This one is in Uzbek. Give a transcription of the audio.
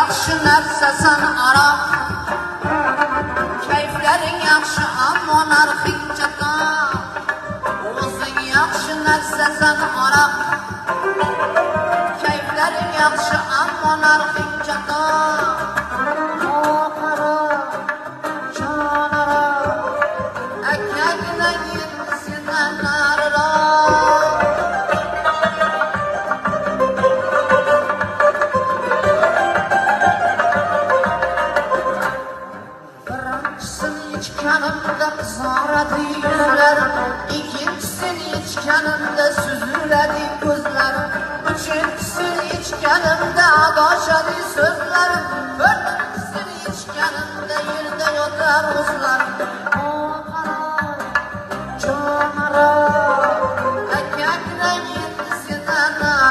yaxşı narsasan aroq, kayflaring yaxshi ammo narxing chatoq. O'zing yaxshi narsasan aroq, kayflaring yaxshi ammo narxing chatoq. İçkanımda kızaradı yüzlerim, ikincisini içkanımda süzüledi gözlerim, üçüncüsünü içkanımda adaşadı sözlerim, dördüncüsünü içkanımda yerde yotar uzlarım.